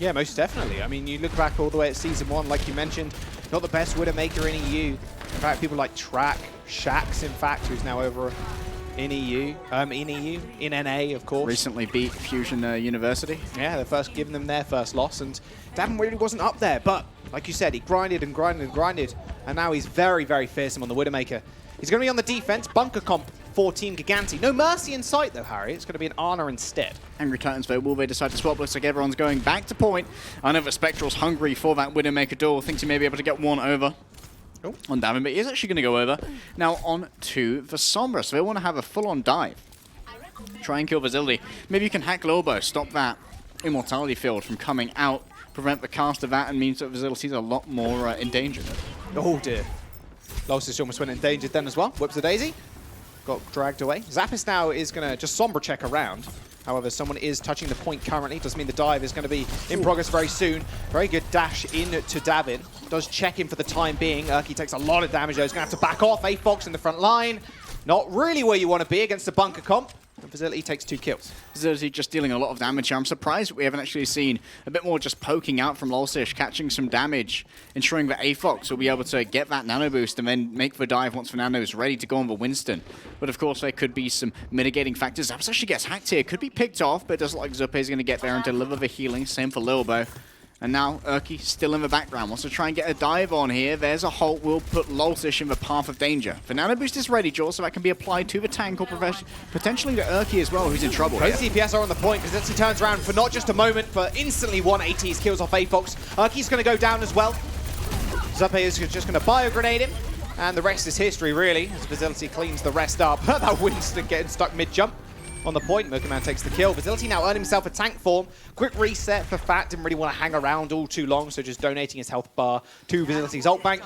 Yeah, most definitely. I mean, you look back all the way at Season 1, like you mentioned, not the best Widowmaker in EU. In fact, people like Track, Shax, in fact, who's now over in EU, in NA, of course. Recently beat Fusion University. Yeah, they're giving them their first loss, and Davin really wasn't up there, but like you said, he grinded and grinded and grinded, and now he's very, very fearsome on the Widowmaker. He's going to be on the defense, bunker comp for Team Gigantti. No Mercy in sight, though, Harry. It's going to be an Ana instead. Angry Titans, though, will they decide to swap? Looks like everyone's going back to point. I know that Spectral's hungry for that Widowmaker duel. Thinks he may be able to get one over on Davin, but he is actually going to go over. Now on to the Sombra, so they want to have a full-on dive. Try and kill Facility. Maybe you can hack Lobo, stop that Immortality field from coming out, prevent the cast of that, and means that Facility's a lot more in danger. Oh, dear. Losses almost went endangered then as well. Whips the daisy. Got dragged away. Zappis now is going to just Sombra check around. However, someone is touching the point currently. Does mean the dive is going to be in progress very soon. Very good dash in to Davin. Does check in for the time being. Urki takes a lot of damage though. He's going to have to back off. A-Fox in the front line. Not really where you want to be against the bunker comp. And Facility takes 2 kills. Facility just dealing a lot of damage here. I'm surprised we haven't actually seen a bit more just poking out from Lolsish, catching some damage, ensuring that A-Fox will be able to get that nano boost and then make the dive once the nano is ready to go on the Winston. But of course, there could be some mitigating factors. Zappis actually gets hacked here. Could be picked off, but it doesn't look like Zuppe is going to get there and deliver the healing. Same for Lilbo. And now Urki still in the background. Wants to try and get a dive on here. There's a halt. Will put Lolsish in the path of danger. The nano boost is ready, Joel, so that can be applied to the tank or potentially to Urki as well, who's in trouble. Both CPS are on the point because he turns around for not just a moment, but instantly 180s kills off A-Fox. Urki's going to go down as well. Zuppe is just going to bio-grenade him. And the rest is history, really, as Facility cleans the rest up. That Winston getting stuck mid-jump. On the point, Milkman takes the kill. Facility now earned himself a tank form. Quick reset for Fat. Didn't really want to hang around all too long, so just donating his health bar to Facility's ult bank.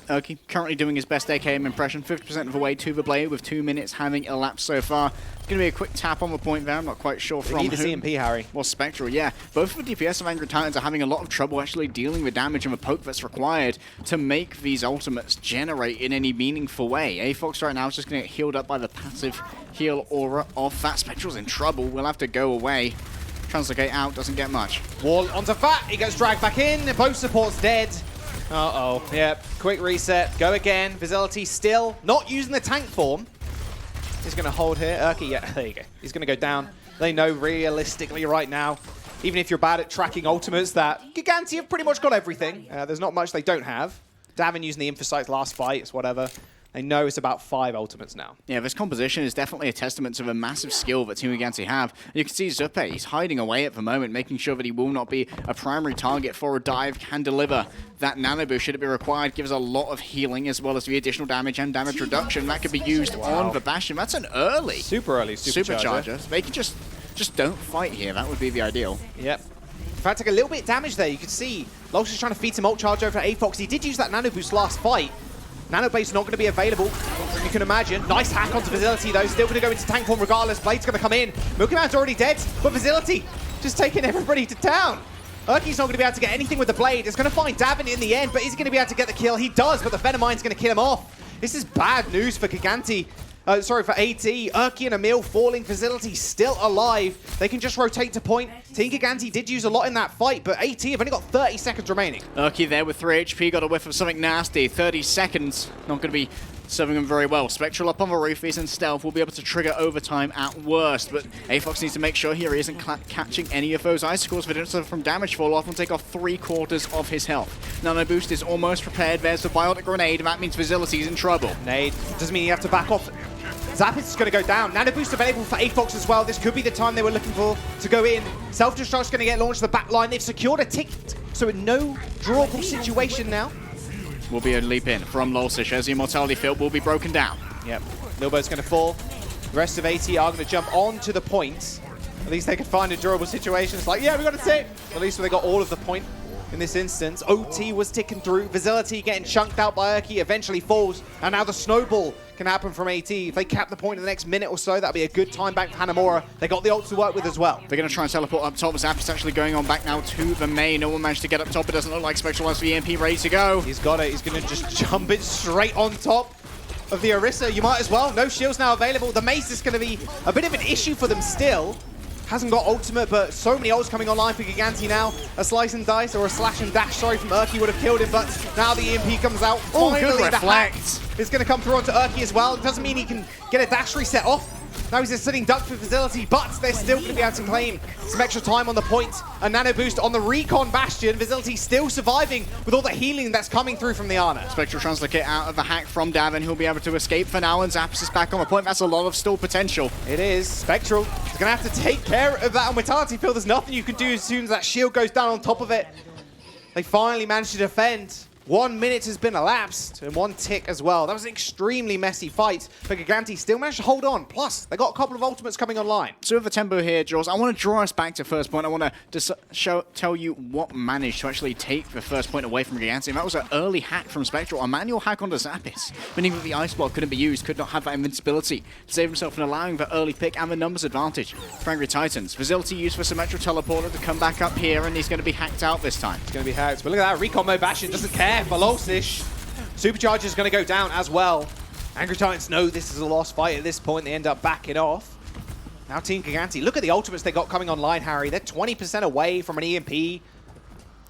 Urki currently doing his best AKM impression, 50% of the way to the blade with 2 minutes having elapsed so far. It's going to be a quick tap on the point there. I'm not quite sure from whom. They need the CMP, Harry. Well, Spectral, yeah. Both of the DPS of Angry Titans are having a lot of trouble actually dealing with damage and the poke that's required to make these ultimates generate in any meaningful way. A-Fox right now is just going to get healed up by the passive heal aura of Fat. Spectral's in trouble. We'll have to go away. Translocate out, doesn't get much. Wall onto Fat. He gets dragged back in. Both supports dead. Uh-oh. Yep. Quick reset. Go again. Facility still not using the tank form. He's going to hold here. Urki, yeah, there you go. He's going to go down. They know realistically right now, even if you're bad at tracking ultimates, that Gigantti have pretty much got everything. There's not much they don't have. Davin using the Infosite's last fight, it's whatever. They know it's about 5 ultimates now. Yeah, this composition is definitely a testament to the massive skill that Team Gigantti have. You can see Zuppe, he's hiding away at the moment, making sure that he will not be a primary target for a dive, can deliver that nano boost should it be required, gives a lot of healing as well as the additional damage and damage reduction. That could be used on the Bastion. That's an early. Super early supercharger. They can just don't fight here. That would be the ideal. Yep. In fact, took a little bit of damage there. You could see Lolsish is trying to feed some ult charge over A-Fox. He did use that nano boost last fight. Nano Blade's not going to be available, you can imagine. Nice hack onto Facility though, still going to go into tank form regardless. Blade's going to come in. Milkman's already dead, but Facility just taking everybody to town. Urki's not going to be able to get anything with the Blade. It's going to find Davin in the end, but is he going to be able to get the kill? He does, but the Venomine's going to kill him off. This is bad news for Gigantti. Sorry, for AT. Urki and Emil falling. Facility still alive. They can just rotate to point. Team Gigantti did use a lot in that fight, but AT have only got 30 seconds remaining. Urki there with 3 HP, got a whiff of something nasty. 30 seconds, not going to be serving him very well. Spectral up on the roof, he's in stealth, will be able to trigger overtime at worst, but A-Fox needs to make sure here he isn't catching any of those icicles. If it doesn't from damage fall off, will take off 3/4 of his health. Nano boost is almost prepared. There's the biotic grenade, and that means Facility's in trouble. Nade doesn't mean you have to back off. Zappis is going to go down. Nano boost available for A-Fox as well. This could be the time they were looking for to go in. Self-destruct's going to get launched to the back line. They've secured a ticket, so in no drawable situation now. Will be a leap in from Lolsish as the Immortality field will be broken down. Yep. Lilbo's going to fall. The rest of AT are going to jump onto the points. At least they could find a durable situation. It's like, yeah, we got a tick. At least they got all of the point in this instance. OT was ticking through. Facility getting chunked out by Urki, eventually falls. And now the snowball can happen from AT. If they cap the point in the next minute or so, that'll be a good time back for Hanamura. They got the ult to work with as well. They're going to try and teleport up top. Zapp's actually going on back now to the main. No one managed to get up top. It doesn't look like Spectral has the EMP ready to go. He's got it. He's going to just jump it straight on top of the Orisa. You might as well. No shields now available. The mace is going to be a bit of an issue for them still. hasn't got ultimate, but so many ults coming online for Gigantti now. A slice and dice, or a slash and dash, sorry, from Urki would have killed him, but now the EMP comes out. Oh, Finally, good the hack reflect. is going to come through onto Urki as well. It doesn't mean he can get a dash reset off. Now he's just sitting duck for Facility, but they're still going to be able to claim some extra time on the point. A nano boost on the Recon Bastion. Facility still surviving with all the healing that's coming through from the Ana. Spectral Translocate out of the hack from Davin, who'll be able to escape for now, and Zappos is back on the point. That's a lot of stall potential. It is. Spectral is going to have to take care of that on Vitality Field. There's nothing you can do as soon as that shield goes down on top of it. They finally managed to defend. 1 minute has been elapsed, and 1 tick as well. That was an extremely messy fight, but Gigantti still managed to hold on. Plus, they got a couple of ultimates coming online. So with the tempo here, Jules, I want to draw us back to first point. I want to tell you what managed to actually take the first point away from Gigantti. And that was an early hack from Spectral, a manual hack onto Zappos, meaning that the ice block couldn't be used, could not have that invincibility to save himself and allowing the early pick and the numbers advantage for Angry Titans. Facility used for Symmetrical Teleporter to come back up here, and he's going to be hacked out this time. It's going to be hacked, but look at that. Recon mode Bastion doesn't care for Lolsish. Supercharger is going to go down as well. Angry Titans know this is a lost fight at this point. They end up backing off. Now Team Gigantti, look at the ultimates they got coming online, Harry. They're 20% away from an EMP.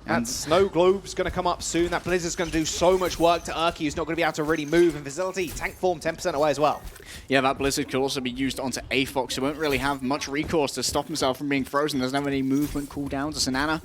And Snow Globe's going to come up soon. That Blizzard's going to do so much work to Urki, who's not going to be able to really move. And Facility, tank form 10% away as well. Yeah, that Blizzard could also be used onto AFOX, who won't really have much recourse to stop himself from being frozen. There's never any movement cooldowns. Sanana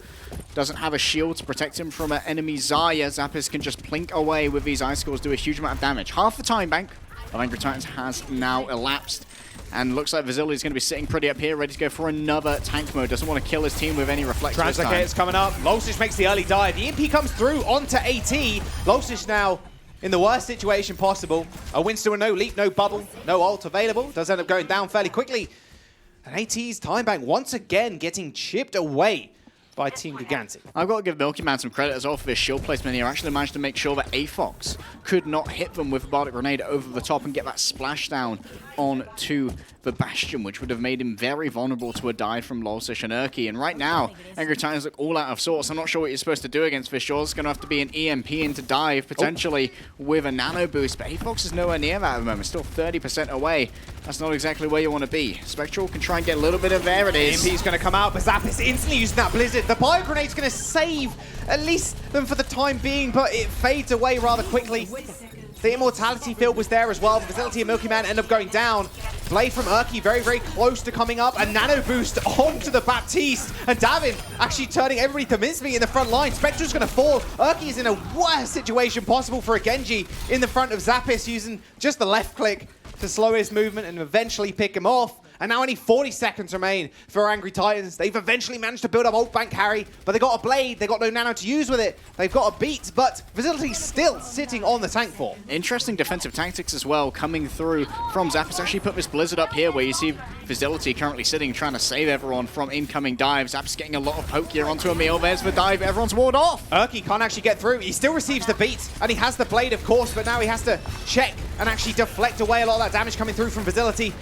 doesn't have a shield to protect him from an enemy Zarya. Zappos can just plink away with these ice scores, do a huge amount of damage. Half the time bank of Angry Titans has now elapsed. And looks like Vasily is going to be sitting pretty up here, ready to go for another tank mode. Doesn't want to kill his team with any reflector this time. Translocate's coming up. Lolsish makes the early dive. The EMP comes through onto AT. Lolsish now in the worst situation possible. A Winston with no leap, no bubble, no ult available. Does end up going down fairly quickly. And AT's time bank once again getting chipped away by Team Gigantti. I've got to give Milky Man some credit as well for this shield placement here. Actually managed to make sure that AFOX could not hit them with a Bardic Grenade over the top and get that splashdown onto the Bastion, which would have made him very vulnerable to a dive from Lolsish and Urki. And right now, Angry Titans look all out of sorts. I'm not sure what you're supposed to do against this. It's going to have to be an EMP into dive, potentially with a nano boost. But AFOX is nowhere near that at the moment. Still 30% away. That's not exactly where you want to be. Spectral can try and get a little bit of there. It is. EMP's going to come out, but Zappos instantly using that Blizzard. The Bio Grenade's going to save at least them for the time being, but it fades away rather quickly. The Immortality field was there as well. The Facility and Milky Man end up going down. Blade from Urki very, very close to coming up. A nano boost onto the Baptiste. And Davin actually turning everybody to mincemeat in the front line. Spectral's going to fall. Urki is in a worst situation possible for a Genji in the front of Zappos, using just the left click to slow his movement and eventually pick him off. And now only 40 seconds remain for Angry Titans. They've eventually managed to build up ult bank carry, but they got a blade, they got no nano to use with it. They've got a beat, but Facility's still sitting on the tank form. Interesting defensive tactics as well coming through from Zappos. Actually put this Blizzard up here where you see Facility currently sitting trying to save everyone from incoming dives. Zappos getting a lot of poke here onto Emil. There's the dive, everyone's warded off. Urki can't actually get through. He still receives the beat, and he has the blade, of course, but now he has to check and actually deflect away a lot of that damage coming through from Facility.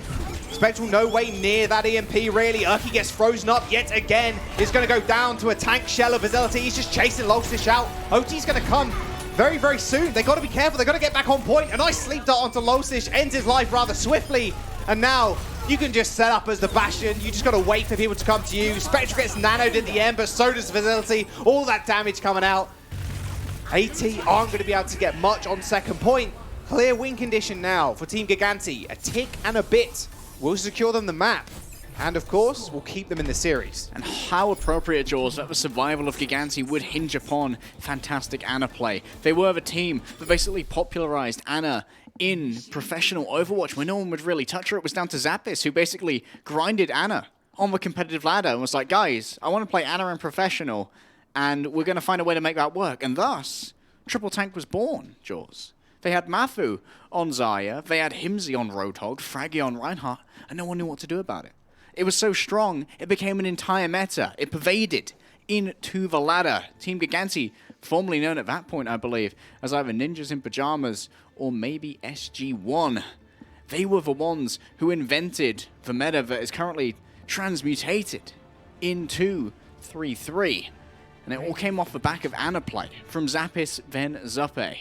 Spectral no way near that EMP, really. Urki gets frozen up yet again. He's going to go down to a tank shell of Facility. He's just chasing Lolsish out. OT's going to come very, very soon. They got to be careful. They got to get back on point. A nice sleep dart onto Lolsish ends his life rather swiftly. And now you can just set up as the Bastion. You just got to wait for people to come to you. Spectral gets nanoed in the end, but so does Facility. All that damage coming out. AT aren't going to be able to get much on second point. Clear win condition now for Team Gigantti. A tick and a bit will secure them the map. And of course, we'll keep them in the series. And how appropriate, Jaws, that the survival of Gigantti would hinge upon fantastic Ana play. They were the team that basically popularized Ana in professional Overwatch, where no one would really touch her. It was down to Zappos, who basically grinded Ana on the competitive ladder and was like, guys, I want to play Ana in professional, and we're going to find a way to make that work. And thus, Triple Tank was born, Jaws. They had Mafu on Zarya, they had Himsy on Roadhog, Fraggy on Reinhardt, and no one knew what to do about it. It was so strong, it became an entire meta. It pervaded into the ladder. Team Gigantti, formerly known at that point, I believe, as either Ninjas in Pajamas or maybe SG-1. They were the ones who invented the meta that is currently transmutated into 3-3. And it all came off the back of Ana play from Zappos, then Zuppe.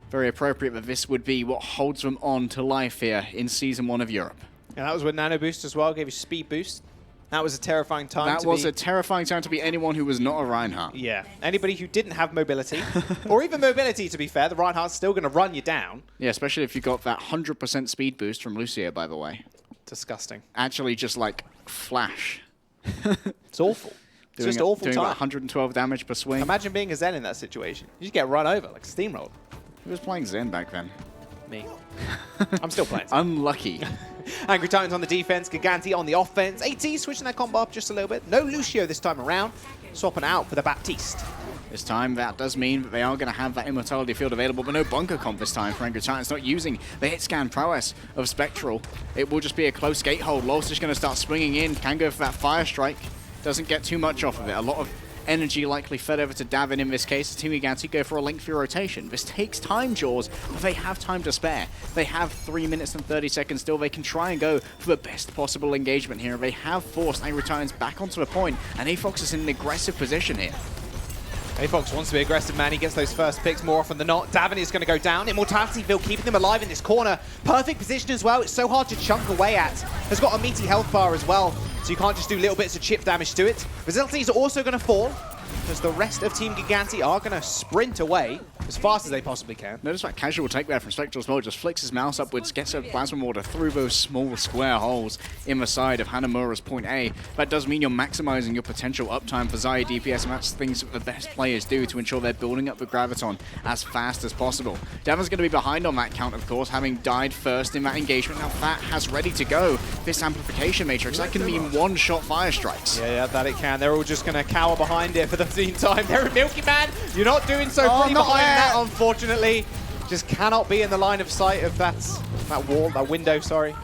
Very appropriate that this would be what holds them on to life here in Season 1 of Europe. And that was with Nano Boost as well, gave you speed boost. That was a terrifying time That was a terrifying time to be anyone who was not a Reinhardt. Yeah, anybody who didn't have mobility, or even mobility to be fair, the Reinhardt's still going to run you down. Yeah, especially if you got that 100% speed boost from Lucio, by the way. Disgusting. Actually just like flash. It's awful. It's just awful doing time. about 112 damage per swing. Imagine being a Zen in that situation. You just get run over, like steamrolled. Who was playing Zen back then? Me. I'm still playing. Unlucky. Angry Titans on the defense, Gigantti on the offense. AT switching their combo up just a little bit. No Lucio this time around. Swapping out for the Baptiste. This time, that does mean that they are going to have that Immortality field available, but no bunker comp this time for Angry Titans, not using the hit scan prowess of Spectral. It will just be a close gate hold. Lost is going to start swinging in, can go for that Fire Strike. Doesn't get too much off of it. A lot of energy likely fed over to Davin in this case. Team Gigantti go for a lengthy rotation. This takes time, Jaws, but they have time to spare. They have 3 minutes and 30 seconds still. They can try and go for the best possible engagement here. They have forced Angry Titans back onto the point, and AFox is in an aggressive position here. AFox wants to be aggressive, man. He gets those first picks more often than not. Davin is going to go down. Immortality field keeping them alive in this corner. Perfect position as well. It's so hard to chunk away at. Has got a meaty health bar as well, so you can't just do little bits of chip damage to it. Resiliency is also going to fall, because the rest of Team Gigantti are going to sprint away as fast as they possibly can. Notice that casual take there from Spectral as well. Just flicks his mouse upwards, gets a Plasma Mortar through those small square holes in the side of Hanamura's point A. That does mean you're maximizing your potential uptime for Xayah DPS, and that's things that the best players do to ensure they're building up the Graviton as fast as possible. Davin's going to be behind on that count, of course, having died first in that engagement. Now Fat has ready to go this Amplification Matrix. That can mean one-shot Fire Strikes. Yeah, that it can. They're all just going to cower behind it for the meantime. They're Milky Man. You're not doing so pretty behind that, unfortunately. Just cannot be in the line of sight of that wall, that window, sorry.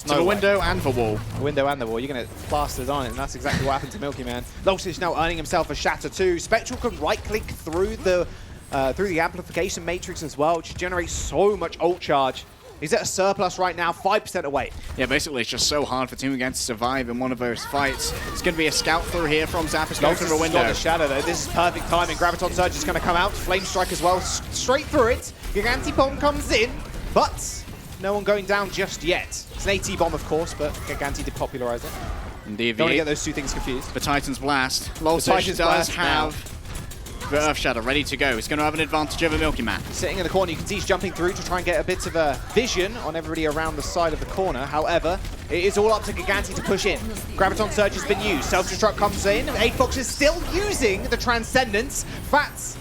To the window and the wall. The window and the wall. You're going to plaster on it, and that's exactly what happened to Milky Man. Losich now earning himself a Shatter too. Spectral can right-click through the Amplification Matrix as well, which generates so much ult charge. He's at a surplus right now, 5% away. Yeah, basically it's just so hard for Team Gigantti to survive in one of those fights. It's going to be a scout through here from Zappis going through the window. Got the shadow though. This is perfect timing. Graviton Surge is going to come out. Flame Strike as well, straight through it. Gigantti bomb comes in, but no one going down just yet. It's an AT bomb, of course, but Gigantti did popularize it. Indeed. Don't want to get those two things confused. The Titan's Blast. Lolsish does have the Earth Shatter ready to go. He's going to have an advantage over Milky Man. Sitting in the corner, you can see he's jumping through to try and get a bit of a vision on everybody around the side of the corner. However, it is all up to Gigantti to push in. Graviton Surge has been used. Self-destruct comes in. AFox is still using the Transcendence. Fat's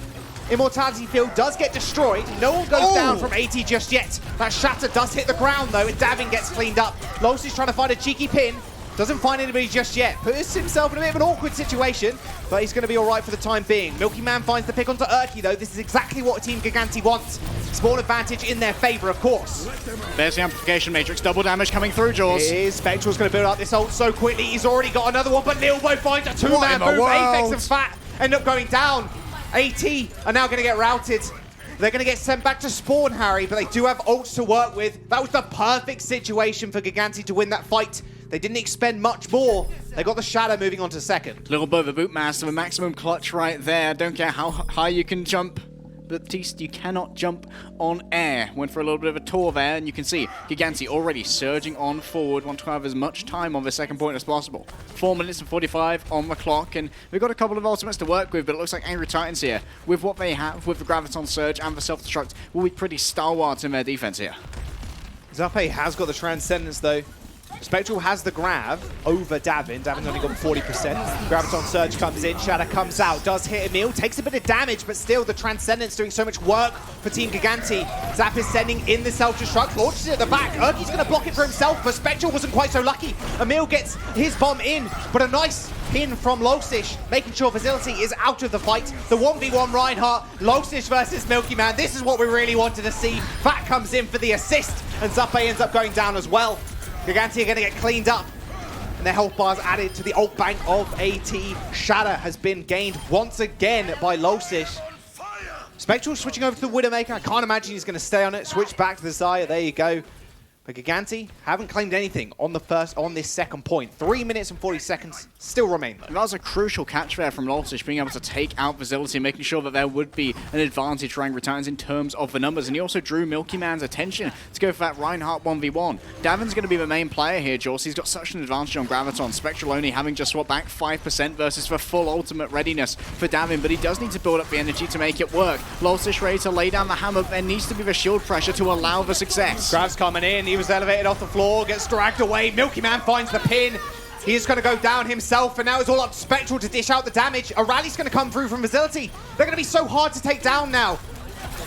Immortality field does get destroyed. No one goes down from AT just yet. That Shatter does hit the ground though, and Davin gets cleaned up. Los is trying to find a cheeky pin. Doesn't find anybody just yet. Puts himself in a bit of an awkward situation, but he's going to be all right for the time being. Milky Man finds the pick onto Urki, though. This is exactly what Team Gigantti wants. Small advantage in their favor, of course. There's the Amplification Matrix. Double damage coming through, Jaws. Spectral's going to build up this ult so quickly. He's already got another one, but Lilbo finds a two-man move. Apex and Fat end up going down. AT are now going to get routed. They're going to get sent back to spawn, Harry, but they do have ults to work with. That was the perfect situation for Gigantti to win that fight. They didn't expend much more. They got the Shadow moving on to second. Little Bo the Bootmaster, a maximum clutch right there. Don't care how high you can jump. Baptiste, you cannot jump on air. Went for a little bit of a tour there, and you can see Gigantti already surging on forward. Want to have as much time on the second point as possible. 4 minutes and 45 on the clock, and we've got a couple of ultimates to work with, but it looks like Angry Titans here, with what they have, with the Graviton Surge and the Self-Destruct, will be pretty stalwart in their defense here. Zappe has got the Transcendence, though. Spectral has the grab over Davin. Davin's only got 40%. Graviton Surge comes in, Shatter comes out, does hit Emil, takes a bit of damage, but still the Transcendence doing so much work for Team Gigantti. Zap is sending in the Self-Destruct, launches it at the back. Urki's going to block it for himself, but Spectral wasn't quite so lucky. Emil gets his bomb in, but a nice pin from Losish, making sure Facility is out of the fight. The 1v1 Reinhardt, Losish versus Milky Man. This is what we really wanted to see. Fat comes in for the assist, and Zappe ends up going down as well. Gigantti are going to get cleaned up, and their health bars added to the ult bank of AT. Shatter has been gained once again by Losish. Spectral switching over to the Widowmaker. I can't imagine he's going to stay on it. Switch back to the Xayah. There you go. But Gigantti haven't claimed anything on this second point. 3 minutes and 40 seconds still remain though. That was a crucial catch there from Lolsish, being able to take out Facility, making sure that there would be an advantage for Angry Titans in terms of the numbers. And he also drew Milky Man's attention to go for that Reinhardt 1v1. Davin's going to be the main player here, Jaws. He's got such an advantage on Graviton. Spectral only having just swapped back 5% versus the full ultimate readiness for Davin, but he does need to build up the energy to make it work. Lolsish ready to lay down the hammer, but there needs to be the shield pressure to allow the success. Grab's coming in, he was elevated off the floor, gets dragged away. Milky Man finds the pin. He is going to go down himself, and now it's all up to Spectral to dish out the damage. A rally's going to come through from Facility. They're going to be so hard to take down now.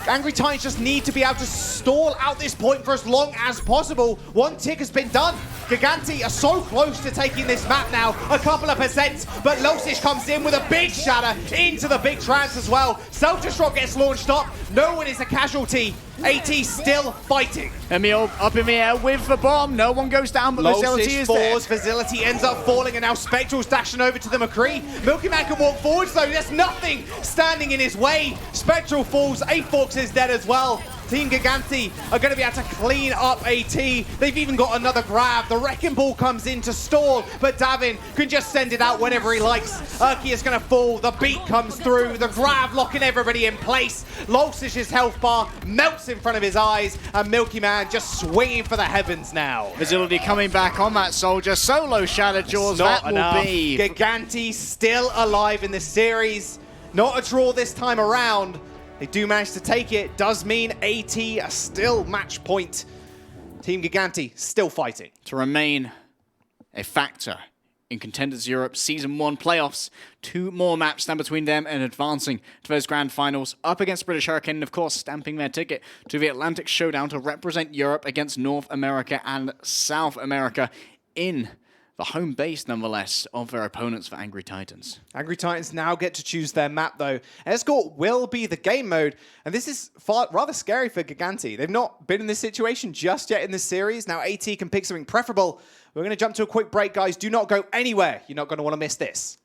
Angry Titans just need to be able to stall out this point for as long as possible. One tick has been done. Gigantti are so close to taking this map now, a couple of percent, but Lolsish comes in with a big shatter into the big trance as well. Self-destruct gets launched up. No one is a casualty. AT still fighting. Emil up in the air with the bomb. No one goes down, but Facility is there. Facility ends up falling, and now Spectral's dashing over to the McCree. Milky Man can walk forwards though. There's nothing standing in his way. Spectral falls. Avox is dead as well. Team Gigantti are going to be able to clean up AT. They've even got another grab. The Wrecking Ball comes in to stall, but Davin can just send it out whenever he likes. Urki is going to fall. The beat comes through. The grab locking everybody in place. Lolsish's health bar melts in front of his eyes, and Milky Man just swinging for the heavens now. Facility coming back on that soldier. Solo Shatter Jaws. That will be. Gigantti still alive in the series. Not a draw this time around. They do manage to take it. Does mean AT are still match point. Team Gigantti still fighting. To remain a factor in Contenders Europe Season 1 playoffs. 2 more maps stand between them and advancing to those grand finals up against British Hurricane, and of course stamping their ticket to the Atlantic Showdown to represent Europe against North America and South America in the home base, nonetheless, of their opponents for Angry Titans. Angry Titans now get to choose their map, though. Escort will be the game mode, and this is rather scary for Gigantti. They've not been in this situation just yet in this series. Now AT can pick something preferable. We're going to jump to a quick break, guys. Do not go anywhere. You're not going to want to miss this.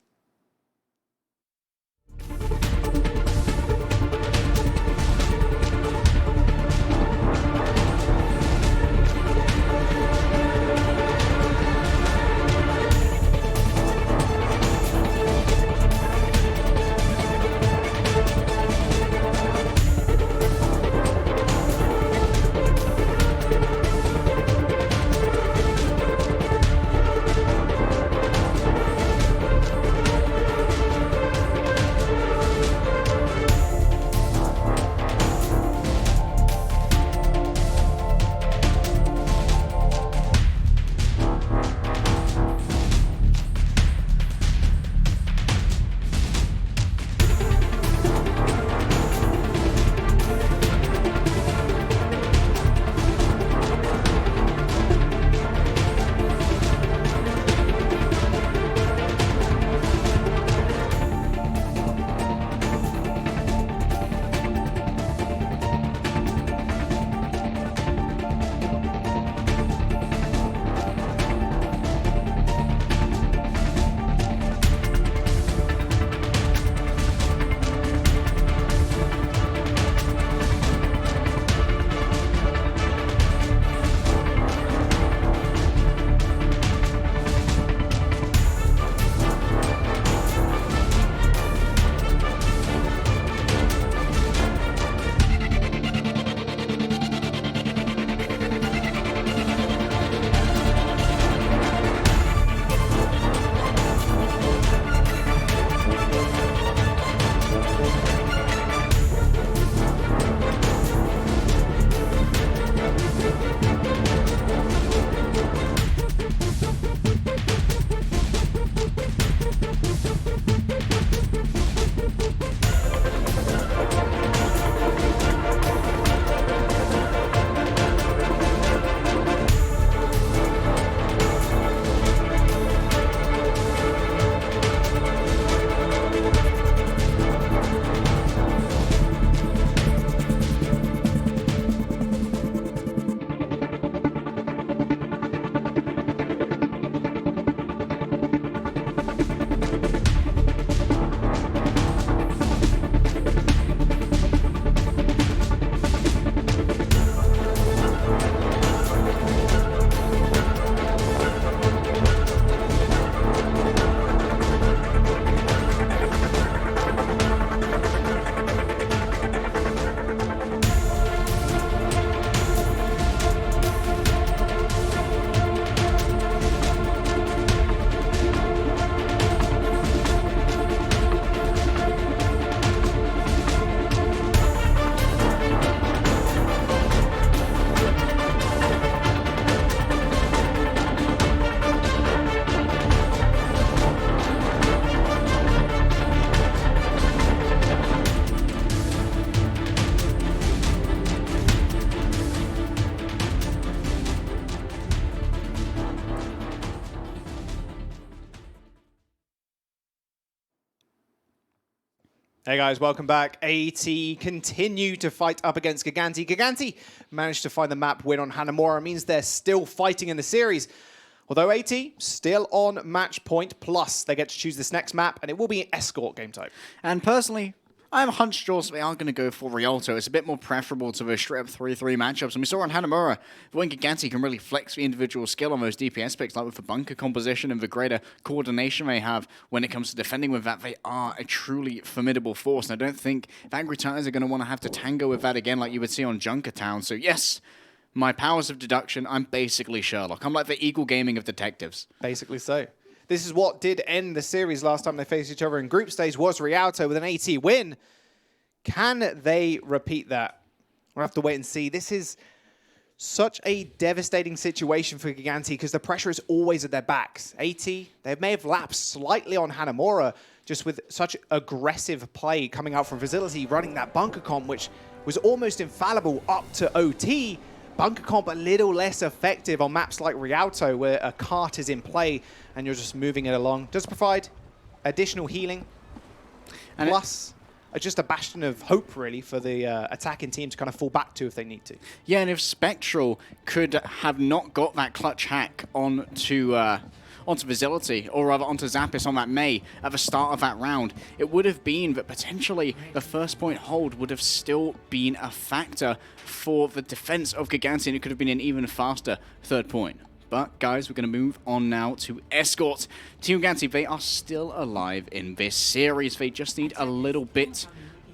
Hey guys, welcome back. AT continue to fight up against Gigantti. Gigantti managed to find the map win on Hanamura. It means they're still fighting in the series. Although AT still on match point, plus they get to choose this next map, and it will be an escort game type. And personally, I'm hunched also they are going to go for Rialto. It's a bit more preferable to the straight-up 3-3 matchups. And we saw on Hanamura, when Gigantti can really flex the individual skill on those DPS picks, like with the bunker composition and the greater coordination they have when it comes to defending with that, they are a truly formidable force. And I don't think the Angry Titans are going to want to have to tango with that again like you would see on Junkertown. So yes, my powers of deduction, I'm basically Sherlock. I'm like the Eagle Gaming of detectives. Basically so. This is what did end the series last time they faced each other in group stage, was Rialto with an AT win. Can they repeat that? We'll have to wait and see. This is such a devastating situation for Gigantti because the pressure is always at their backs. AT, they may have lapsed slightly on Hanamura, just with such aggressive play coming out from Facility, running that bunker comp, which was almost infallible up to OT. Bunker comp a little less effective on maps like Rialto, where a cart is in play and you're just moving it along. Does provide additional healing, and plus just a bastion of hope, really, for the attacking team to kind of fall back to if they need to. Yeah, and if Spectral could have not got that clutch hack onto Facility, or rather onto Zappis on that Mei at the start of that round, it would have been that potentially the first point hold would have still been a factor for the defense of Gigantti, and it could have been an even faster third point. But guys, we're going to move on now to Escort. Team Gigantti, they are still alive in this series. They just need a little bit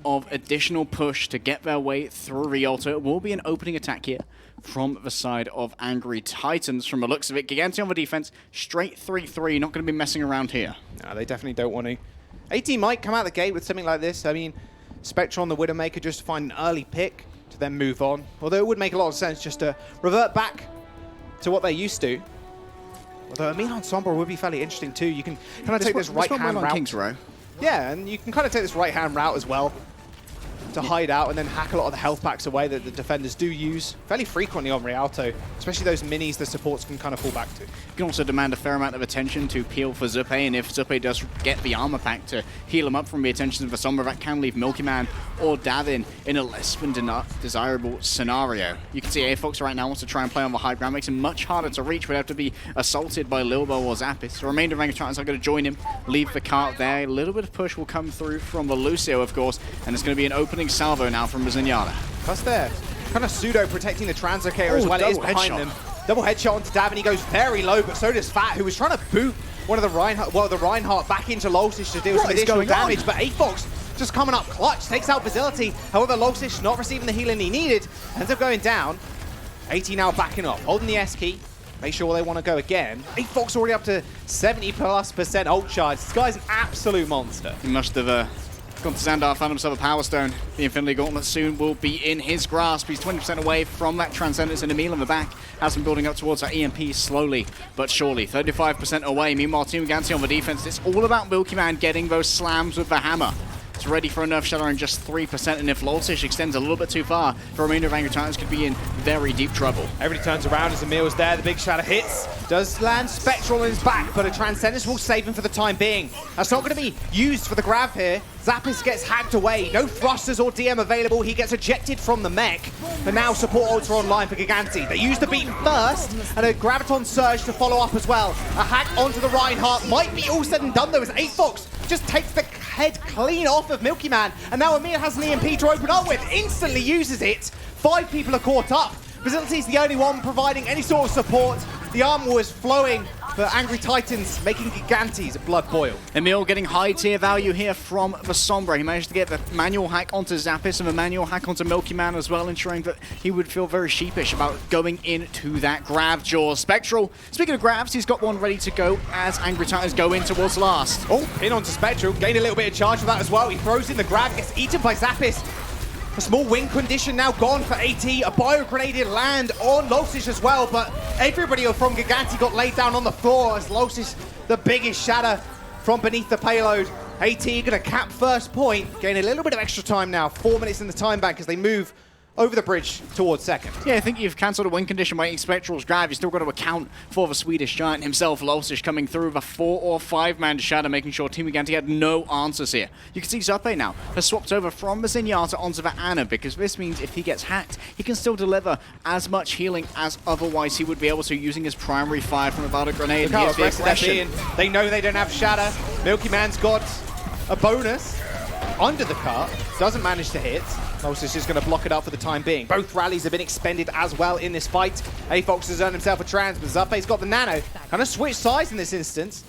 of additional push to get their way through Rialto. It will be an opening attack here from the side of Angry Titans. From the looks of it, Gigantti on the defense, straight 3-3, not going to be messing around here. No, they definitely don't want to. AT might come out the gate with something like this. I mean, Spectral on the Widowmaker just to find an early pick to then move on. Although it would make a lot of sense just to revert back to what they're used to. Although Milan Sombra would be fairly interesting too. You can kind of take this right-hand route. Kings Row. Yeah, and you can kind of take this right-hand route as well to hide out and then hack a lot of the health packs away that the defenders do use fairly frequently on Rialto, especially those minis the supports can kind of fall back to. You can also demand a fair amount of attention to peel for Zuppe, and if Zuppe does get the armor pack to heal him up from the attentions of the Sombra, that can leave Milky Man or Davin in a less than desirable scenario. You can see AFox right now wants to try and play on the high ground, makes him much harder to reach, would have to be assaulted by Lilbo or Zappis. The remainder of Titans are going to join him, leave the cart there. A little bit of push will come through from the Lucio, of course, and it's going to be an opening salvo now from Zenyatta. Plus they're kind of pseudo protecting the translocator as well. It is behind them. Double headshot onto Davin. He goes very low, but so does Fat, who was trying to boot one of the Reinhardt back into Lolsish to deal some additional damage. But AFox just coming up clutch, takes out Facility. However, Lolsish not receiving the healing he needed, ends up going down. AT now backing off, holding the S key. Make sure they want to go again. AFox already up to 70+% ult charge. This guy's an absolute monster. He must have gone to Zander, found himself a Power Stone. The Infinity Gauntlet soon will be in his grasp. He's 20% away from that Transcendence, and Emil in the back has been building up towards that EMP slowly but surely. 35% away. Meanwhile, Team Gigantti on the defense. It's all about Milky Man getting those slams with the hammer. It's ready for a nerf shatter in just 3%, and if Lolsish extends a little bit too far, the remainder of Angry Titans could be in very deep trouble. Everybody turns around as Emil's there. The big shatter hits. Does land Spectral in his back, but a Transcendence will save him for the time being. That's not going to be used for the grab here. Zappis gets hacked away. No thrusters or DM available. He gets ejected from the mech. But now support ults are online for Gigantti. They use the beam first, and a Graviton Surge to follow up as well. A hack onto the Reinhardt might be all said and done though, as AFox just takes the head clean off of Milky Man, and now Emil has an EMP to open up with, instantly uses it. 5 people are caught up. Facility's the only one providing any sort of support. The armor was flowing for Angry Titans, making Gigantti's blood boil. Emil getting high tier value here from the Sombra. He managed to get the manual hack onto Zappis and the manual hack onto Milky Man as well, ensuring that he would feel very sheepish about going into that grab jaw. Spectral, speaking of grabs, he's got one ready to go as Angry Titans go in towards last. Oh, in onto Spectral, gained a little bit of charge for that as well. He throws in the grab, gets eaten by Zappis. A small wing condition now gone for AT. A bio-grenaded land on Lolsish as well, but everybody from Gigantti got laid down on the floor as Lolsish, the biggest shatter from beneath the payload. AT gonna cap first point, gain a little bit of extra time now. 4 minutes in the time bank as they move over the bridge towards second. Yeah, I think you've cancelled a win condition waiting Spectral's grab. You've still got to account for the Swedish giant himself, Losish, coming through with a 4 or 5-man shadow, making sure Team Gigantti had no answers here. You can see Zander now has swapped over from the Zenyatta onto the Ana, because this means if he gets hacked, he can still deliver as much healing as otherwise he would be able to using his primary fire from a Valor Grenade. Look how aggressive they're being. They know they don't have shadow. Milky Man's got a bonus under the cart, doesn't manage to hit. Losish is going to block it up for the time being. Both rallies have been expended as well in this fight. Aafox has earned himself a trans, but Zappe's got the nano. Kind of switched sides in this instance.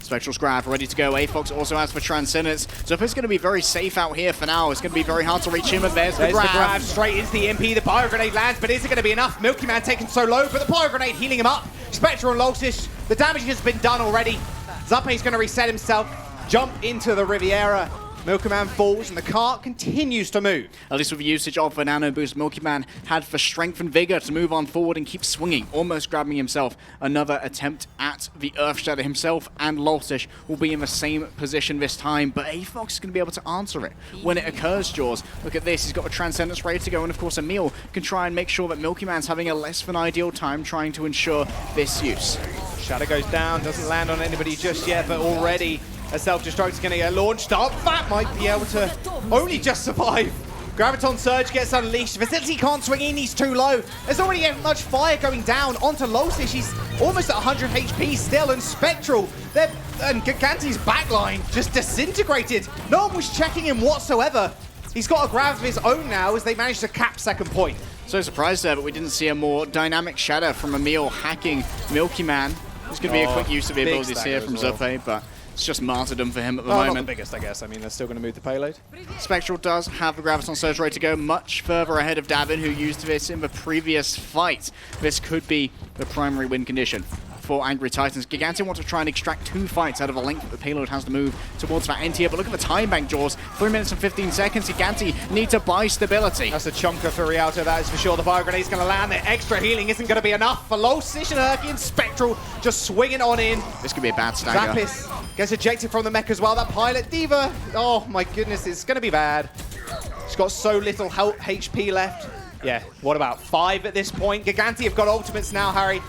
Spectral's grab ready to go. Aafox also has for Transcendence. Zuppe's going to be very safe out here for now. It's going to be very hard to reach him, and there's the grab. Straight into the MP. The Pyro Grenade lands, but is it going to be enough? Milky Man taken so low, but the Pyro Grenade healing him up. Spectral and Losish, the damage has been done already. Zappe's going to reset himself, jump into the Riviera. Milky Man falls, and the cart continues to move. At least with the usage of the nano boost, Milky Man had for strength and vigor to move on forward and keep swinging, almost grabbing himself. Another attempt at the Earth Shadow himself, and Losish will be in the same position this time, but Aafox is going to be able to answer it when it occurs, Jaws. Look at this, he's got the Transcendence ready to go, and of course Emil can try and make sure that Milky Man's having a less than ideal time trying to ensure this use. Shadow goes down, doesn't land on anybody just yet, but already a self-destruct is going to get launched up. That might be able to only just survive. Graviton Surge gets unleashed. Facility can't swing in, he's too low. There's already much fire going down onto Losish. He's almost at 100 HP still, and Spectral, and Gigantti's backline just disintegrated. No one was checking him whatsoever. He's got a grab of his own now as they manage to cap second point. So surprised there, but we didn't see a more dynamic shadow from Emil hacking Milky Man. There's going to be a quick use of the abilities here from Zuppe, but it's just martyrdom for him at the moment. Not the biggest, I guess. I mean, they're still going to move the payload. Spectral does have the Graviton Surge ready to go, much further ahead of Davin, who used this in the previous fight. This could be the primary win condition for Angry Titans. Gigantti want to try and extract 2 fights out of a link that the payload has to move towards that end here, but look at the time bank, Jaws. 3 minutes and 15 seconds. Gigantti need to buy stability. That's a chunker for Rialto, that is for sure. The Fire Grenade's going to land. The extra healing isn't going to be enough for Losish and Erky, and Spectral just swinging on in. This could be a bad stagger. Zappis gets ejected from the mech as well. That pilot, Diva, oh my goodness, it's going to be bad. She's got so little HP left. Yeah, what about 5 at this point? Gigantti have got ultimates now, Harry.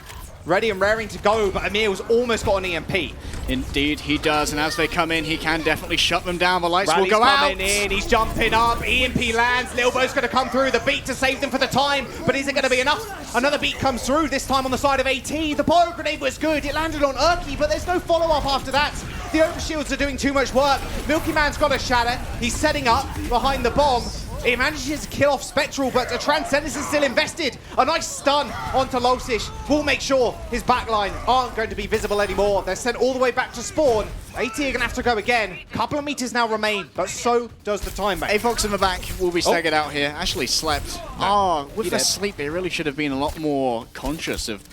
Ready and raring to go, but Emil's almost got an EMP. Indeed, he does, and as they come in, he can definitely shut them down. The lights Rally's will go out. Coming in, he's jumping up, EMP lands, Lilbo's going to come through, the beat to save them for the time, but is it going to be enough? Another beat comes through, this time on the side of AT. The Pyro Grenade was good, it landed on Erky, but there's no follow-up after that. The overshields are doing too much work. Milky Man's got a shatter, he's setting up behind the bomb. He manages to kill off Spectral, but the Transcendence is still invested. A nice stun onto Losish will make sure his backline aren't going to be visible anymore. They're sent all the way back to spawn. AT are going to have to go again. Couple of meters now remain, but so does the time bank. Aafox in the back will be staggered out here. Actually slept. No, with the sleep, they really should have been a lot more conscious of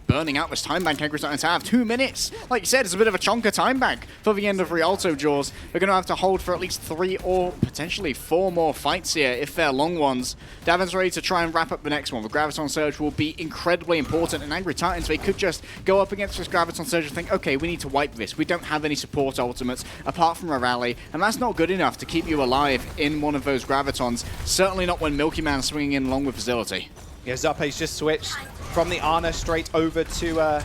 burning out this time bank Angry Titans have. 2 minutes. Like you said, it's a bit of a chonker time bank for the end of Rialto, Jaws. They're going to have to hold for at least 3 or potentially 4 more fights here if they're long ones. Davin's ready to try and wrap up the next one. The Graviton Surge will be incredibly important, and Angry Titans, they could just go up against this Graviton Surge and think, okay, we need to wipe this. We don't have any support ultimates apart from a rally, and that's not good enough to keep you alive in one of those Gravitons. Certainly not when Milky Man's swinging in along with Facility. Yeah, Zappe's just switched from the Ana straight over to the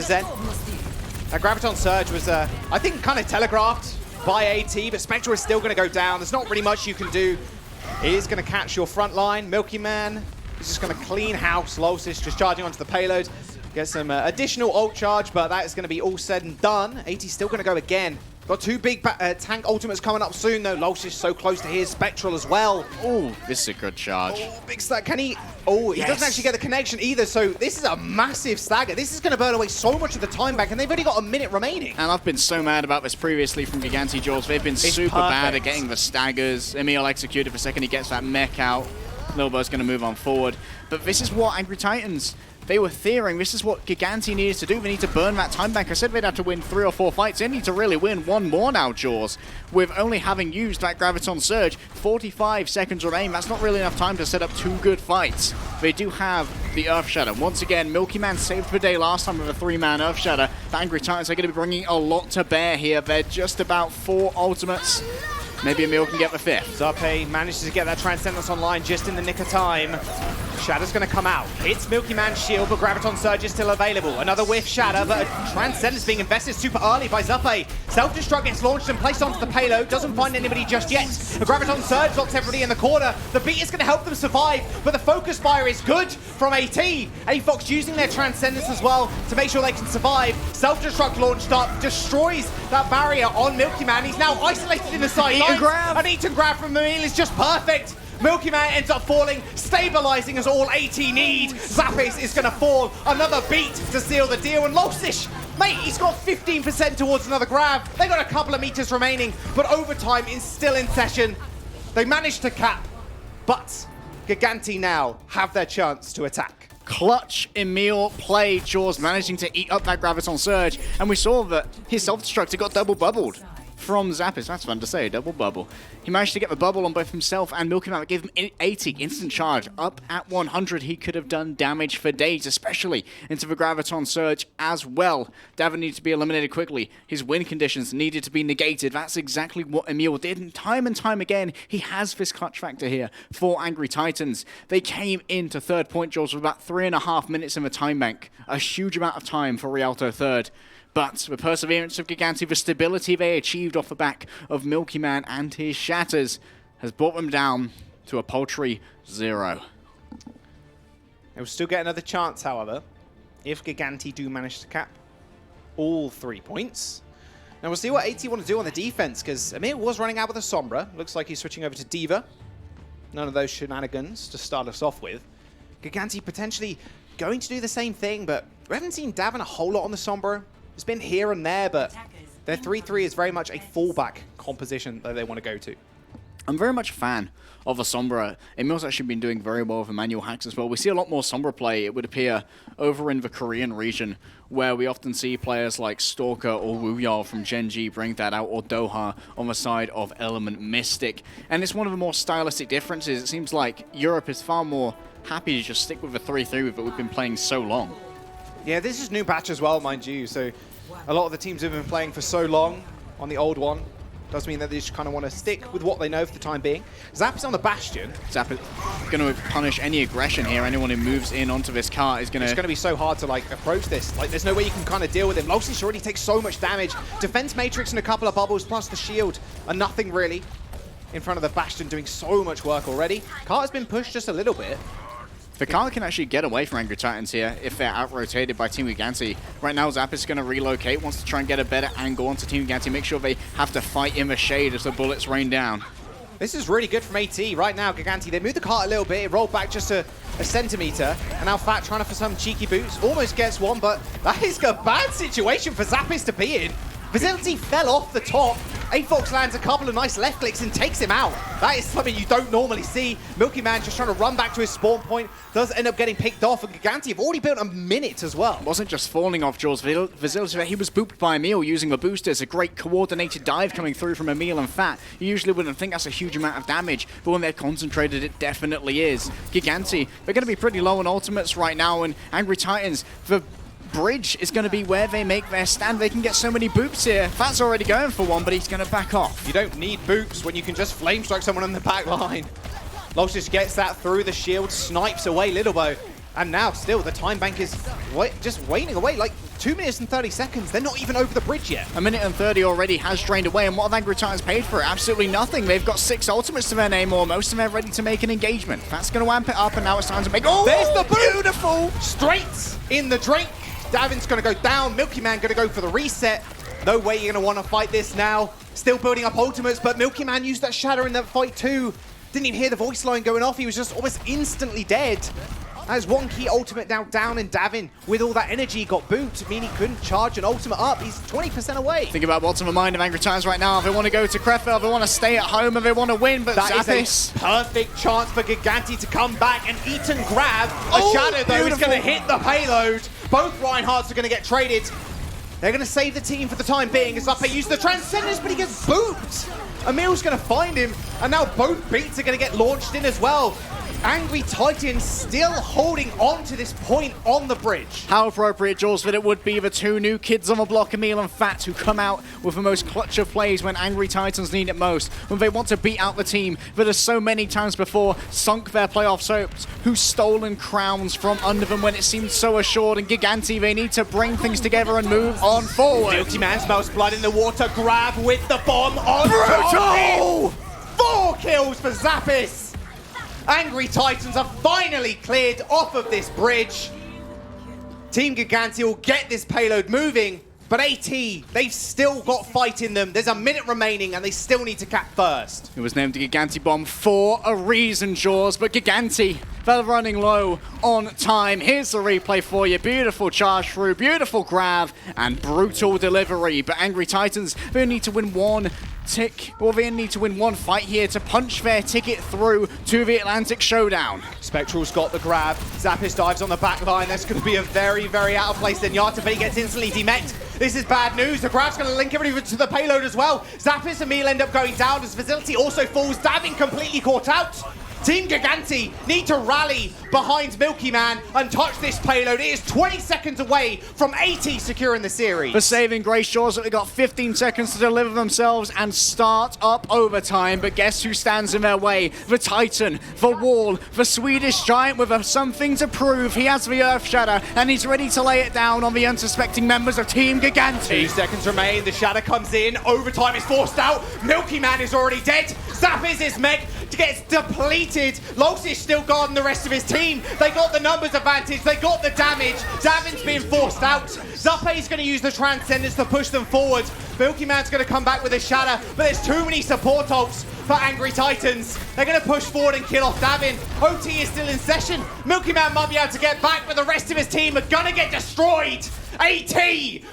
Zen. That Graviton Surge was, I think, kind of telegraphed by AT, but Spectral is still going to go down. There's not really much you can do. He is going to catch your front line. Milky Man is just going to clean house. Losish just charging onto the payload. Get some additional ult charge, but that is going to be all said and done. AT's still going to go again. Got 2 big tank ultimates coming up soon, though. Losish so close to his Spectral as well. Oh, this is a good charge. Oh, big stack. Can he? Oh, he doesn't actually get the connection either, so this is a massive stagger. This is going to burn away so much of the time bank, and they've only got a minute remaining. And I've been so mad about this previously from Gigantti, Jaws. They've been super bad at getting the staggers. Emil executed for a second. He gets that mech out. Lilbo's going to move on forward. But this is what Angry Titans, they were fearing. This is what Gigantti needed to do. They need to burn that time bank. I said they'd have to win 3 or 4 fights. They need to really win 1 more now, Jaws. With only having used that Graviton Surge, 45 seconds remain. That's not really enough time to set up 2 good fights. They do have the Earth Shadow. Once again, Milky Man saved the day last time with a 3-man Earth Shadow. The Angry Titans are going to be bringing a lot to bear here. They're just about 4 ultimates Maybe Emil can get the 5th. Zape manages to get that Transcendence online just in the nick of time. Shadow's going to come out. Hits Milky Man's shield, but Graviton Surge is still available. Another whiff Shadow, but a Transcendence being invested super early by Zape. Self-destruct gets launched and placed onto the payload. Doesn't find anybody just yet. The Graviton Surge locks everybody in the corner. The beat is going to help them survive, but the focus fire is good from AT. AFOX using their Transcendence as well to make sure they can survive. Self-destruct launched up, destroys that barrier on Milky Man. He's now isolated in the sidelines. An eat and grab from Emil is just perfect. Milky Man ends up falling, stabilizing as all AT need. Zappis is going to fall. Another beat to seal the deal. And Losish, mate, he's got 15% towards another grab. They got a couple of meters remaining, but overtime is still in session. They managed to cap, but Gigantti now have their chance to attack. Clutch Emil play, Jaws managing to eat up that Graviton Surge, and we saw that his self-destructor got double bubbled from Zappis. That's fun to say, double bubble. He managed to get the bubble on both himself and Milky Man. That gave him 80 instant charge. Up at 100, he could have done damage for days, especially into the Graviton Surge as well. Davin needed to be eliminated quickly. His win conditions needed to be negated. That's exactly what Emil did, and time again, he has this clutch factor here for Angry Titans. They came into third point, Jaws, with about 3.5 minutes in the time bank. A huge amount of time for Rialto third. But the perseverance of Gigantti, the stability they achieved off the back of Milky Man and his shatters has brought them down to a paltry 0. They will still get another chance, however, if Gigantti do manage to cap all 3 points. Now we'll see what AT want to do on the defense, because Emil was running out with a Sombra. Looks like he's switching over to Diva. None of those shenanigans to start us off with. Gigantti potentially going to do the same thing, but we haven't seen Davin a whole lot on the Sombra. It's been here and there, but their 3-3 is very much a fallback composition that they want to go to. I'm very much a fan of a Sombra. Emil's actually been doing very well with manual hacks as well. We see a lot more Sombra play, it would appear, over in the Korean region, where we often see players like Stalker or Wuyao from Gen.G bring that out, or Doha on the side of Element Mystic. And it's one of the more stylistic differences. It seems like Europe is far more happy to just stick with the 3-3 that we've been playing so long. Yeah, this is new patch as well, mind you, so a lot of the teams have been playing for so long on the old one. Does mean that they just kind of want to stick with what they know for the time being. Zap is on the Bastion. Zap is going to punish any aggression here. Anyone who moves in onto this cart is going to... It's going to be so hard to like approach this. Like, there's no way you can kind of deal with him. Losish already takes so much damage. Defense Matrix and a couple of bubbles, plus the shield are nothing really in front of the Bastion, doing so much work already. Cart has been pushed just a little bit. The cart can actually get away from Angry Titans here if they're out-rotated by Team Gigantti. Right now, Zap is going to relocate, wants to try and get a better angle onto Team Gigantti, make sure they have to fight in the shade as the bullets rain down. This is really good from AT. Right now, Gigantti, they moved the cart a little bit, it rolled back just a centimeter, and now Fat trying for some cheeky boots, almost gets one, but that is a bad situation for Zappis to be in. Facility fell off the top. AFOX lands a couple of nice left clicks and takes him out. That is something you don't normally see. Milky Man just trying to run back to his spawn point. Does end up getting picked off, and Gigantti have already built a minute as well. Wasn't just falling off Jaws' Facility, he was booped by Emil using the boosters. A great coordinated dive coming through from Emil and Fat. You usually wouldn't think that's a huge amount of damage, but when they're concentrated, it definitely is. Gigantti, they're going to be pretty low on ultimates right now, and Angry Titans, the bridge is going to be where they make their stand. They can get so many boops here. Fat's already going for one, but he's going to back off. You don't need boops when you can just flame strike someone on the back line. Losish gets that through the shield, snipes away Littlebow, and now still the time bank is just waning away. Like 2 minutes and 30 seconds. They're not even over the bridge yet. 1 minute and 30 already has drained away, and what have Angry Titans paid for it? Absolutely nothing. They've got 6 ultimates to their name, or most of them are ready to make an engagement. Fat's going to amp it up, and now it's time to make... Oh, there's the boot! Beautiful! Straight in the drink. Davin's going to go down. Milky Man going to go for the reset. No way you're going to want to fight this now. Still building up ultimates, but Milky Man used that shatter in that fight too. Didn't even hear the voice line going off. He was just almost instantly dead. As one key ultimate now down, and Davin, with all that energy, got booped. I mean, he couldn't charge an ultimate up. He's 20% away. Think about what's on the mind of Angry Titans right now. If they want to go to Krefeld, they want to stay at home, and they want to win, but that Zappis... is a perfect chance for Gigantti to come back and eat and grab. A shadow, though, is going to hit the payload. Both Reinhardts are going to get traded. They're going to save the team for the time being as Zappe uses the Transcendence, but he gets booped. Emil's going to find him, and now both beats are going to get launched in as well. Angry Titans still holding on to this point on the bridge. How appropriate, Jules, that it would be the two new kids on the block, Emil and Fat, who come out with the most clutch of plays when Angry Titans need it most, when they want to beat out the team that has so many times before sunk their playoff hopes, who's stolen crowns from under them when it seemed so assured. And Gigantti, they need to bring things together and move on forward. Milky Man smells blood in the water, grab with the bomb on Brutal! 4 kills for Zappis. Angry Titans are finally cleared off of this bridge. Team Gigantti will get this payload moving, but AT, they've still got fight in them. There's a minute remaining and they still need to cap first. It was named the Gigantti Bomb for a reason, Jaws, but Gigantti, they're running low on time. Here's the replay for you. Beautiful charge through, beautiful grab, and brutal delivery. But Angry Titans, they need to win one they need to win one fight here to punch their ticket through to the Atlantic Showdown. Spectral's got the grab. Zappis dives on the back line. That's going to be a very, very out of place Zenyatta, but he gets instantly demeched. This is bad news. The grab's going to link everybody to the payload as well. Zappis and Emil end up going down as Facility also falls. Davin completely caught out. Team Gigantti need to rally behind Milky Man and touch this payload. It is 20 seconds away from AT securing the series. The saving grace, Jaws, that they got 15 seconds to deliver themselves and start up overtime. But guess who stands in their way? The Titan, the Wall, the Swedish Giant with something to prove. He has the Earth Shatter and he's ready to lay it down on the unsuspecting members of Team Gigantti. 2 seconds remain. The Shatter comes in. Overtime is forced out. Milky Man is already dead. Zappis is mech. Gets depleted. Losish still guarding the rest of his team. They got the numbers advantage. They got the damage. Davin's being forced out. Zappe's going to use the Transcendence to push them forward. Milky Man's going to come back with a Shatter, but there's too many support ults for Angry Titans. They're going to push forward and kill off Davin. OT is still in session. Milky Man might be able to get back, but the rest of his team are going to get destroyed. AT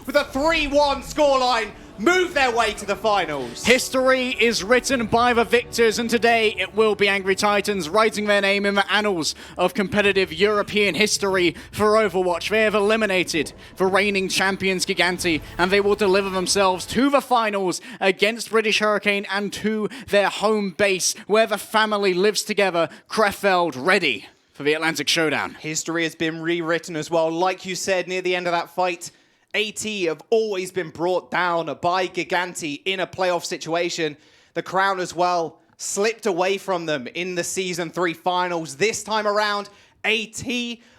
with a 3-1 scoreline. Move their way to the finals. History is written by the victors, and today it will be Angry Titans writing their name in the annals of competitive European history for Overwatch. They have eliminated the reigning champions Gigantti, and they will deliver themselves to the finals against British Hurricane and to their home base where the family lives together, Krefeld, ready for the Atlantic Showdown. History has been rewritten as well. Like you said, near the end of that fight, AT have always been brought down by Gigantti in a playoff situation. The crown as well slipped away from them in the Season 3 finals. This time around, AT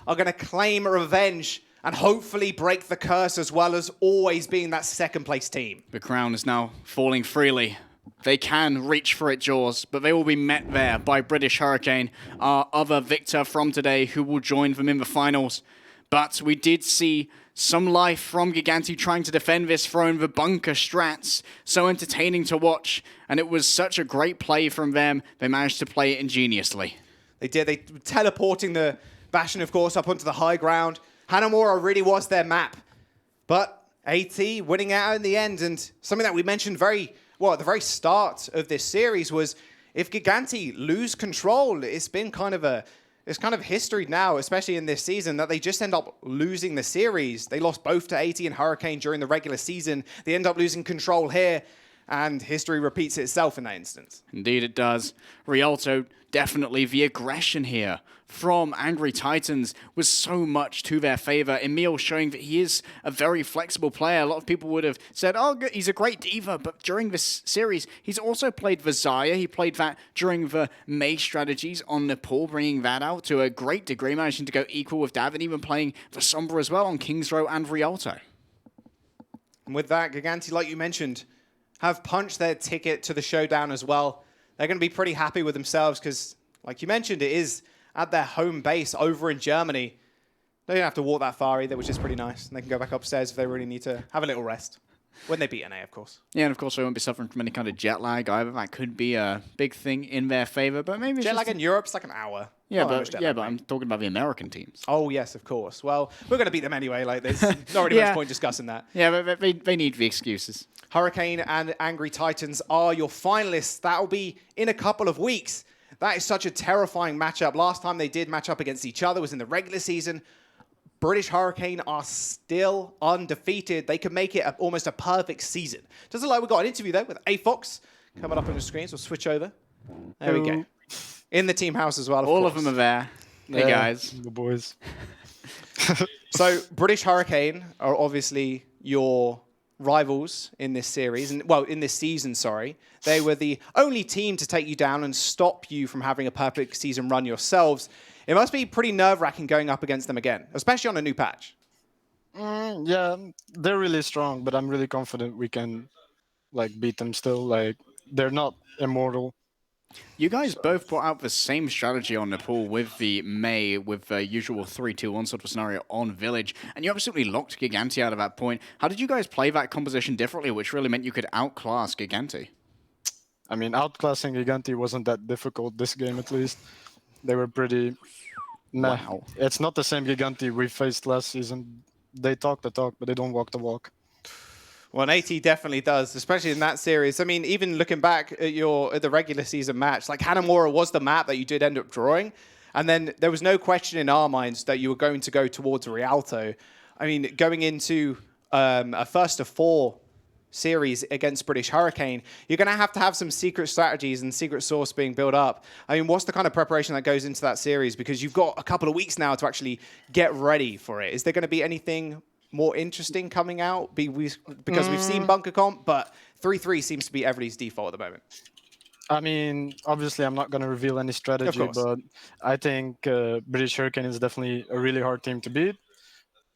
are going to claim revenge and hopefully break the curse as well as always being that second place team. The crown is now falling freely. They can reach for it, Jaws, but they will be met there by British Hurricane, our other victor from today, who will join them in the finals. But we did see some life from Gigantti trying to defend this throne, the bunker strats, so entertaining to watch, and it was such a great play from them. They managed to play it ingeniously. They did. They teleporting the Bastion, of course, up onto the high ground. Hanamura really was their map, but AT winning out in the end, and something that we mentioned at the very start of this series was if Gigantti lose control, it's kind of history now, especially in this season, that they just end up losing the series. They lost both to AT and Hurricane during the regular season. They end up losing control here, and history repeats itself in that instance. Indeed it does. Rialto, definitely the aggression here from Angry Titans was so much to their favor. Emil showing that he is a very flexible player. A lot of people would have said, oh, he's a great diva, but during this series, he's also played the Zarya. He played that during the Mei strategies on Nepal, bringing that out to a great degree, managing to go equal with Davin, even playing the Sombra as well on Kings Row and Rialto. And with that, Gigantti, like you mentioned, have punched their ticket to the showdown as well. They're going to be pretty happy with themselves because, like you mentioned, it is at their home base over in Germany. They don't have to walk that far either, which is pretty nice. And they can go back upstairs if they really need to have a little rest. When they beat NA, of course. Yeah, and of course they won't be suffering from any kind of jet lag either. That could be a big thing in their favor, but maybe jet lag in Europe's like an hour. Yeah, but I'm talking about the American teams. Oh yes, of course. Well, we're going to beat them anyway. Like, there's not really much point discussing that. Yeah, but they need the excuses. Hurricane and Angry Titans are your finalists. That'll be in a couple of weeks. That is such a terrifying matchup. Last time they did match up against each other was in the regular season. British Hurricane are still undefeated. They could make it almost a perfect season. Doesn't look like we got an interview though with AFox coming up on the screen, so we'll switch over. There we go. In the team house as well, All course. of them are there. Hey, guys. The boys. So, British Hurricane are obviously your rivals in this series, and well, in this season, sorry. They were the only team to take you down and stop you from having a perfect season run yourselves. It must be pretty nerve-wracking going up against them again, especially on a new patch. Yeah, they're really strong, but I'm really confident we can like beat them still. Like they're not immortal. You guys both brought out the same strategy on Nepal with the Mei, with the usual 3-2-1 sort of scenario on Village, and you absolutely locked Gigantti out of that point. How did you guys play that composition differently, which really meant you could outclass Gigantti? I mean, outclassing Gigantti wasn't that difficult this game, at least. They were pretty... Nah, Wow. it's not the same Gigantti we faced last season. They talk the talk, but they don't walk the walk. Well, AT definitely does, especially in that series. I mean, even looking back at the regular season match, like Hanamura was the map that you did end up drawing, and then there was no question in our minds that you were going to go towards Rialto. I mean, going into a first of 4 series against British Hurricane, you're going to have some secret strategies and secret sauce being built up. I mean, what's the kind of preparation that goes into that series? Because you've got a couple of weeks now to actually get ready for it. Is there going to be anything more interesting coming out? Because we've seen Bunker Comp, but 3-3 seems to be everybody's default at the moment. I mean, obviously, I'm not going to reveal any strategy, but I think British Hurricane is definitely a really hard team to beat.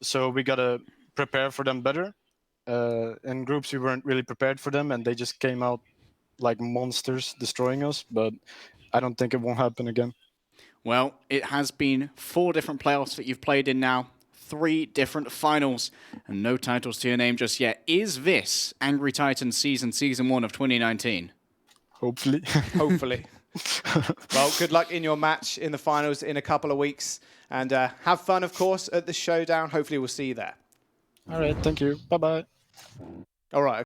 So we got to prepare for them better. In groups, we weren't really prepared for them, and they just came out like monsters destroying us. But I don't think it won't happen again. Well, it has been 4 different playoffs that you've played in now, 3 different finals, and no titles to your name just yet. Is this Angry Titans season 1 of 2019? Hopefully. Hopefully. Well, good luck in your match in the finals in a couple of weeks. And have fun, of course, at the showdown. Hopefully we'll see you there. All right. Thank you. Bye-bye. All right.